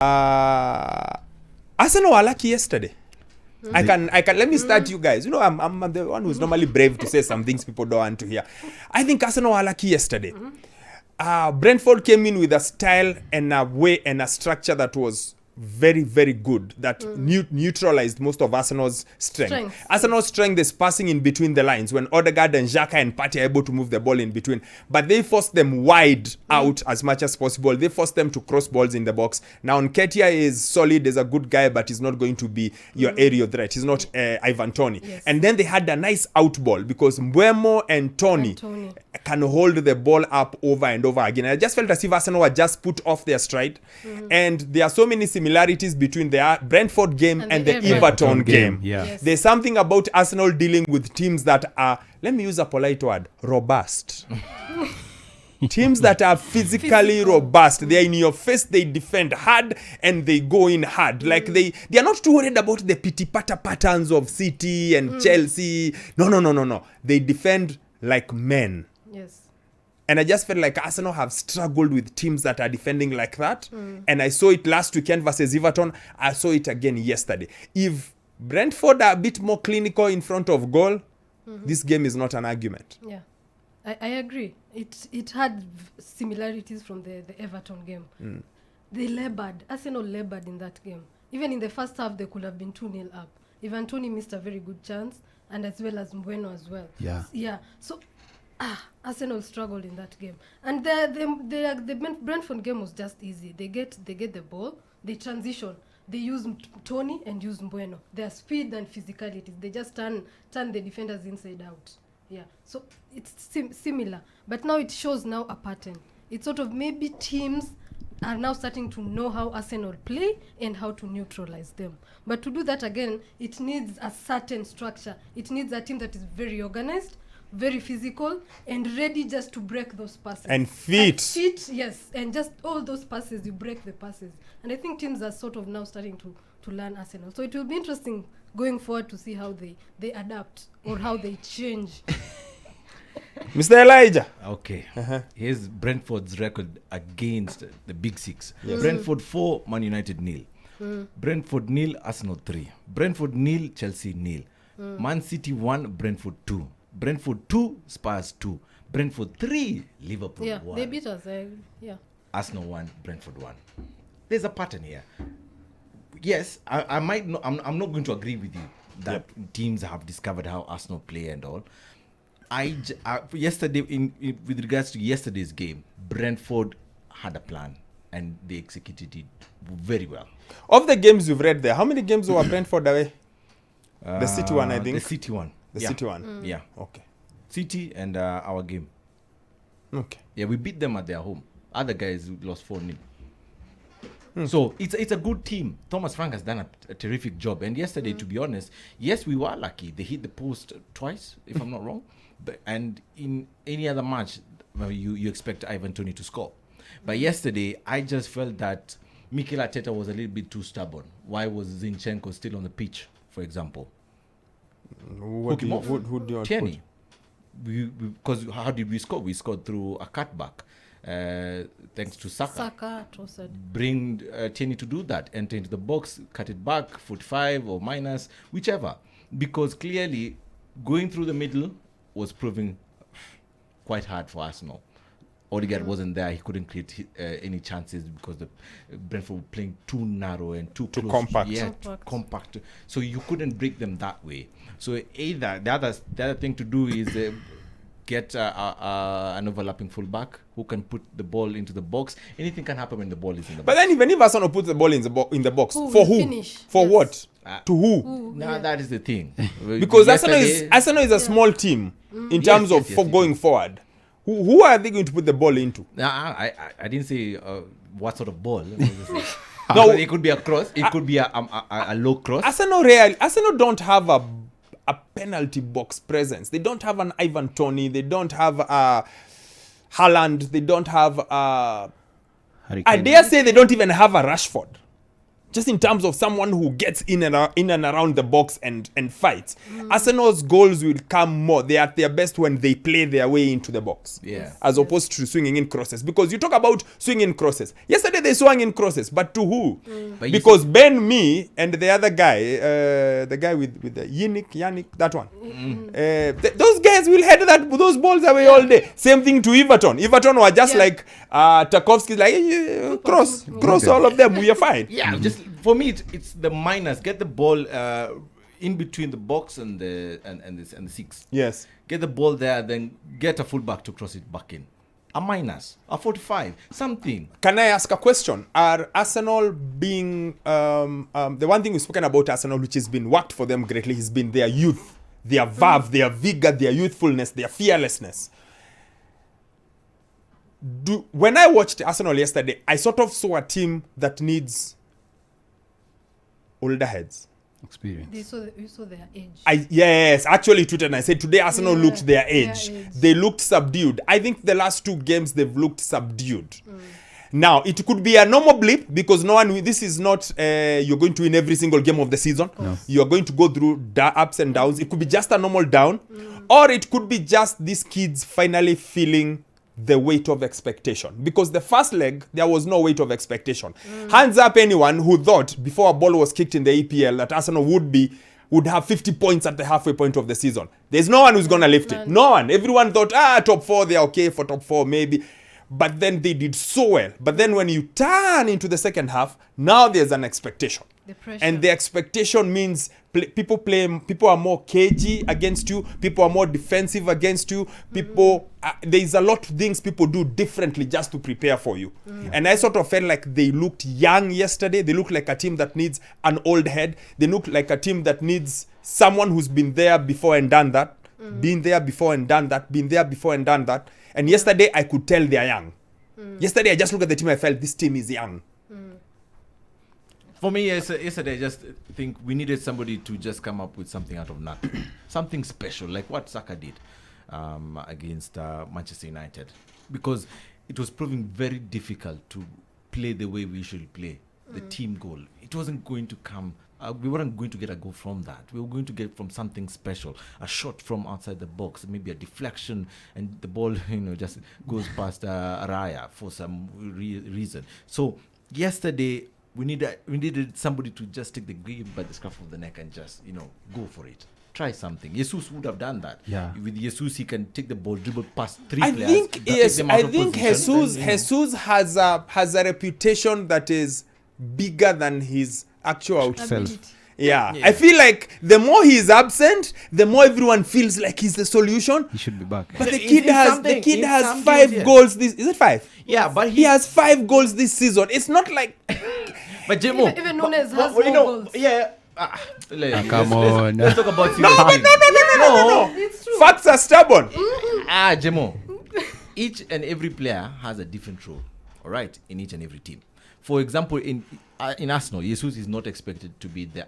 Arsenal were lucky yesterday. I can let me start you guys. You know, I'm the one who's normally brave to say some things people don't want to hear. I think Arsenal were lucky yesterday. Brentford came in with a style and a way and a structure that was very, very good, that neutralized most of Arsenal's strength. Arsenal's strength is passing in between the lines when Odegaard and Xhaka and Partey are able to move the ball in between. But they forced them wide out as much as possible. They forced them to cross balls in the box. Now, Nketiah is solid, is a good guy, but he's not going to be your aerial threat. He's not Ivan Toney. Yes. And then they had a nice out ball because Mbeumo and Toney can hold the ball up over and over again. I just felt as if Arsenal were just put off their stride. And there are so many similarities between the Brentford game and the Everton game. Yeah. Yes. There's something about Arsenal dealing with teams that are, let me use a polite word, robust. Teams that are physically robust. They're in your face, they defend hard, and they go in hard. Like they are not too worried about the pity-pata patterns of City and Chelsea. No. They defend like men. Yes. And I just felt like Arsenal have struggled with teams that are defending like that. And I saw it last weekend versus Everton. I saw it again yesterday. If Brentford are a bit more clinical in front of goal, this game is not an argument. Yeah, I agree. It had similarities from the Everton game. They labored. Arsenal labored in that game. Even in the first half, they could have been 2-0 up. Ivan Toney missed a very good chance, and as well as Mbeumo as well. Yeah. So Arsenal struggled in that game, and the Brentford game was just easy. They get the ball, they transition, they use Toney and use Mbeumo. Their speed and physicality, they just turn the defenders inside out. Yeah, so it's similar, but now it shows now a pattern. It's sort of maybe teams are now starting to know how Arsenal play and how to neutralize them. But to do that again, it needs a certain structure. It needs a team that is very organized, very physical, and ready just to break those passes. And fit, yes. And just all those passes, you break the passes. And I think teams are sort of now starting to learn Arsenal. So it will be interesting going forward to see how they adapt or how they change. Mr. Elijah. Okay. Here's Brentford's record against the Big Six. Yes. Brentford 4, Man United 0. Brentford 0, Arsenal 3. Brentford 0, Chelsea 0. Man City 1, Brentford 2. Brentford 2, Spurs 2. Brentford 3, Liverpool 1. They beat us. Arsenal 1, Brentford 1. There's a pattern here. Yes, I might not. I'm not going to agree with you that teams have discovered how Arsenal play and all. Yesterday, with regards to yesterday's game, Brentford had a plan and they executed it very well. Of the games you've read there, how many games were Brentford away? The City one, I think. The City one. The City one. Yeah. Okay. City and our game. Okay. Yeah, we beat them at their home. Other guys lost 4-0. So it's a good team. Thomas Frank has done a terrific job. And yesterday, to be honest, yes, we were lucky. They hit the post twice, if I'm not wrong. And in any other match, you expect Ivan Toney to score. But yesterday, I just felt that Mikel Arteta was a little bit too stubborn. Why was Zinchenko still on the pitch, for example? Who do you Tierney. Because how did we score? We scored through a cutback. Thanks to Saka. Bring Tierney to do that. Enter into the box, cut it back, 45 or minus, whichever. Because clearly, going through the middle was proving quite hard for Arsenal. Odegaard wasn't there. He couldn't create any chances because the Brentford were playing too narrow and too close. Compact. Yeah, compact. So you couldn't break them that way. So either the other thing to do is get an overlapping fullback who can put the ball into the box. Anything can happen when the ball is in the box. But then even if Arsenal puts the ball in the box, for who? Finish? For what? To who? That is the thing. Because Arsenal is a small team in terms of going forward. Who are they going to put the ball into? I didn't say what sort of ball. No, it could be a cross. It could be a low cross. Arsenal don't have a penalty box presence. They don't have an Ivan Toney. They don't have a Haaland. They don't have I dare say they don't even have a Rashford. just in terms of someone who gets in and around the box and fights. Arsenal's goals will come more. They are at their best when they play their way into the box. Yeah. As opposed to swinging in crosses. Because you talk about swinging crosses. Yesterday they swung in crosses, but to who? But Because Ben Mee and the other guy, the guy with the Yannick, that one. Those guys will head those balls away all day. Same thing to Everton. Everton were just like Tarkovsky's like cross all of them. We are fine. Yeah, just for me, it's the minus. Get the ball in between the box and the six. Yes. Get the ball there, then get a fullback to cross it back in. A minus, a 45, something. Can I ask a question? Are Arsenal being the one thing we've spoken about Arsenal, which has been worked for them greatly, has been their youth, their verve, their vigor, their youthfulness, their fearlessness. When I watched Arsenal yesterday, I sort of saw a team that needs older heads. Experience. You saw their age. Yes, actually tweeted and I said today Arsenal looked their age. Their age. They looked subdued. I think the last 2 games they've looked subdued. Now, it could be a normal blip because this is not you're going to win every single game of the season. No. You're going to go through ups and downs. It could be just a normal down, or it could be just these kids finally feeling the weight of expectation. Because the first leg, there was no weight of expectation. Hands up anyone who thought before a ball was kicked in the EPL that Arsenal would have 50 points at the halfway point of the season. There's no one who's going to lift it. No one. Everyone thought, top 4, they're okay for top 4 maybe. But then they did so well. But then when you turn into the second half, now there's an expectation. The pressure. And the expectation means people are more cagey against you. People are more defensive against you. People, there's a lot of things people do differently just to prepare for you. And I sort of felt like they looked young yesterday. They look like a team that needs an old head. They look like a team that needs someone who's been there before and done that. Been there before and done that. Been there before and done that. And yesterday I could tell they're young. Yesterday I just looked at the team. I felt this team is young. For me, yesterday, I just think we needed somebody to just come up with something out of nothing. Something special, like what Saka did against Manchester United. Because it was proving very difficult to play the way we usually play, the team goal. It wasn't going to come. We weren't going to get a goal from that. We were going to get from something special, a shot from outside the box, maybe a deflection, and the ball, just goes past Araya for some reason. So yesterday, we needed somebody to just take the game by the scruff of the neck and just, go for it. Try something. Jesus would have done that. Yeah. With Jesus, he can take the ball, dribble past 3 I players. think yes. I think Jesus Jesus has a reputation that is bigger than his actual Ability. Yeah. I feel like the more he's absent, the more everyone feels like he's the solution. He should be back. But the In kid has something- in 5 something, goals this. Is it 5? Yeah, but He has 5 goals this season. It's not like But Jemo, Even Nunes has you more know, goals. yeah. Come on. Let's talk about no. It's true. Facts are stubborn. Jemo. Each and every player has a different role, all right, in each and every team. For example, in Arsenal, Jesus is not expected to be the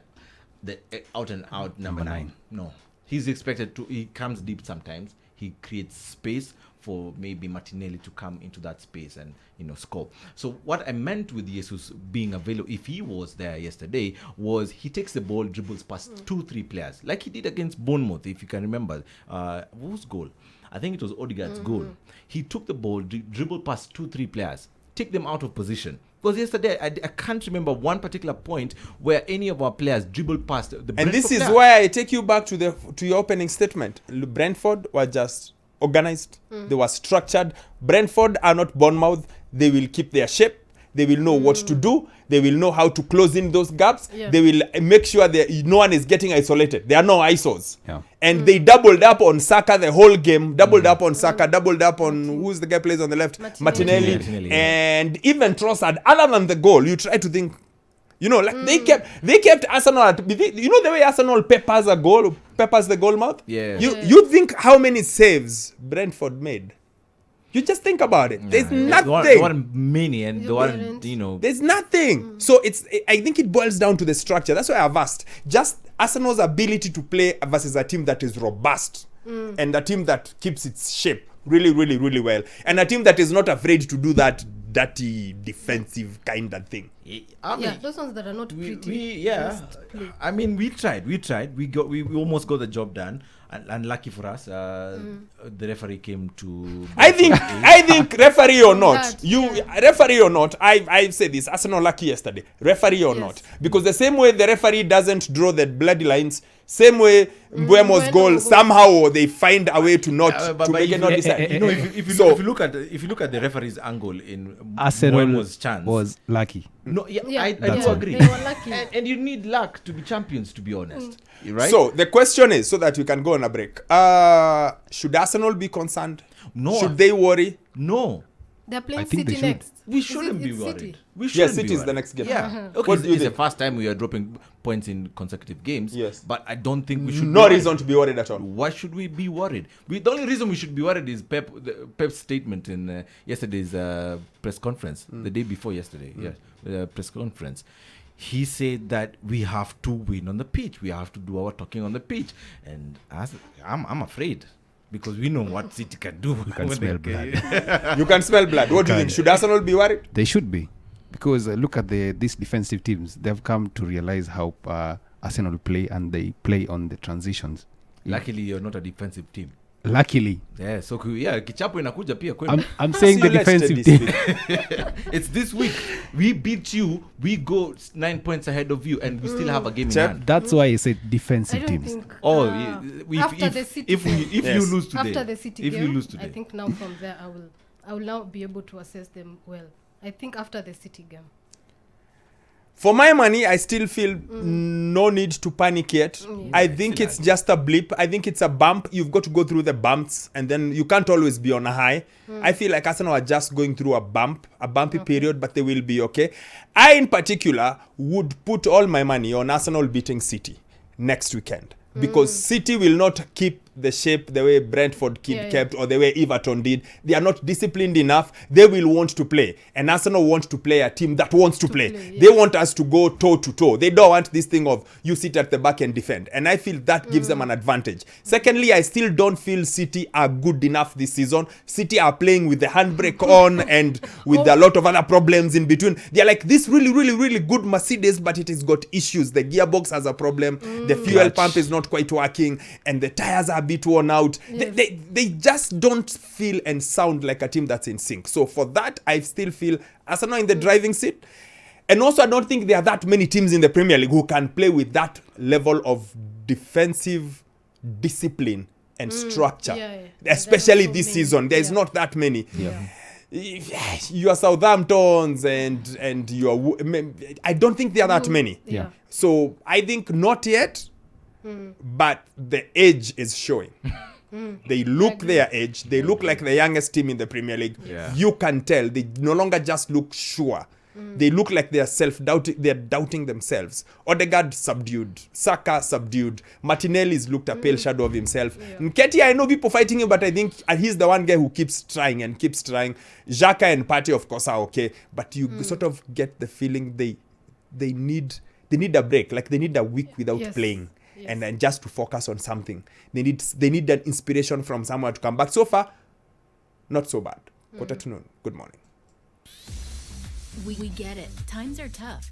out and out number 9. No, he's expected to. He comes deep sometimes. He creates space for maybe Martinelli to come into that space and score. So what I meant with Jesus being available, if he was there yesterday, was he takes the ball, dribbles past 2-3 players, like he did against Bournemouth, if you can remember. Whose goal? I think it was Odegaard's goal. He took the ball, dribbled past 2-3 players, take them out of position. Because yesterday, I can't remember one particular point where any of our players dribbled past the Brentford And this is player. why I take you back to your opening statement. Brentford were just organized. They were structured. Brentford are not Bournemouth. They will keep their shape. They will know what to do. They will know how to close in those gaps. Yeah. They will make sure that no one is getting isolated. There are no ISOs. Yeah. And they doubled up on Saka the whole game. Doubled up on Saka. Doubled up on who's the guy plays on the left? Martinelli. Martinelli, yeah. And even Trossard. Other than the goal, you try to think. They kept Arsenal at, the way Arsenal peppers the goal mouth? Yeah. You think how many saves Brentford made? You just think about it. There's nothing. There weren't many, and You there weren't, weren't. There's nothing. So I think it boils down to the structure. That's why I've asked. Just Arsenal's ability to play versus a team that is robust and a team that keeps its shape really, really, really well. And a team that is not afraid to do that dirty defensive kind of thing. I mean, Yeah, those ones that are not pretty. Just play. I mean, we tried. We almost got the job done. And lucky for us, the referee came to. I think referee or not, That, referee or not, I say this, Arsenal lucky yesterday, referee or Yes. not, because the same way the referee doesn't draw the bloody lines, same way Mbuemo's Mbeumo goal, goal. somehow they find a way to not But to make if it not you- decide. you know, if you So- look at the referee's angle in Arsenal Mbuemo's chance, was lucky. no, Yeah, I That's do all. agree. They were lucky. And you need luck to be champions, to be honest, right? So the question is, so that we can go on a break, should Arsenal be concerned? No. Should they worry? No, They're playing I think they City should. next. we Is shouldn't it- be it's worried. City? We Yes, shouldn't be City is the worried. next game. Yeah. What Okay, do you it's the think? first time we are dropping points in consecutive games. Yes. But I don't think we should. No be worried. reason to be worried at all. Why should we be worried? The only reason we should be worried is Pep's statement in yesterday's press conference, the day before yesterday. Yeah, press conference. He said that we have to win on the pitch. We have to do our talking on the pitch, and I'm afraid because we know what City can do. You can when smell they- blood. You can smell blood. What do you think? Should Arsenal be worried? They should be, because look at these defensive teams. They've come to realize how Arsenal play, and they play on the transitions. Luckily, you're not a defensive team. Luckily, Yeah, so kichapo inakuja pia kwenu. I'm saying the See, let's defensive steady team. speak. It's this week. We beat you. We go 9 points ahead of you, and we still have a game in Chep. hand. That's why I said I defensive don't teams. think. Oh, after the City if game. you Yes. lose today, After the City if game, you lose today, I think now from there I will now be able to assess them well. I think after the City game. For my money, I still feel no need to panic yet. I think it's just a blip. I think it's a bump. You've got to go through the bumps, and then you can't always be on a high. I feel like Arsenal are just going through a bumpy period, but they will be okay. I, in particular, would put all my money on Arsenal beating City next weekend, because City will not keep the shape the way Brentford kept or the way Everton did. They are not disciplined enough. They will want to play, and Arsenal want to play a team that wants to play. They want us to go toe to toe. They don't want this thing of you sit at the back and defend, and I feel that gives them an advantage. Secondly, I still don't feel City are good enough this season. City are playing with the handbrake on and with a lot of other problems in between. They're like this really good Mercedes, but it has got issues. The gearbox has a problem. The fuel pump is not quite working, and the tires are a bit worn out. Yes. They just don't feel and sound like a team that's in sync. So for that, I still feel Arsenal in the driving seat. And also, I don't think there are that many teams in the Premier League who can play with that level of defensive discipline and structure. Especially There are not so this many. season. There's not that many. Your Southamptons and your... I don't think there are that many. Yeah. So I think not yet, but the age is showing. They look their age. They look like the youngest team in the Premier League. Yeah. You can tell. They no longer just look sure. They look like they are self-doubting. They're doubting themselves. Odegaard subdued. Saka subdued. Martinelli's looked a pale shadow of himself. Nketiah, I know people fighting him, but I think he's the one guy who keeps trying and keeps trying. Xhaka and Partey, of course, are okay, but you sort of get the feeling they need a break. Like they need a week without playing. And then just to focus on something. They need that inspiration from somewhere to come back. So far, not so bad. Quarter to noon. Good morning. We get it. Times are tough.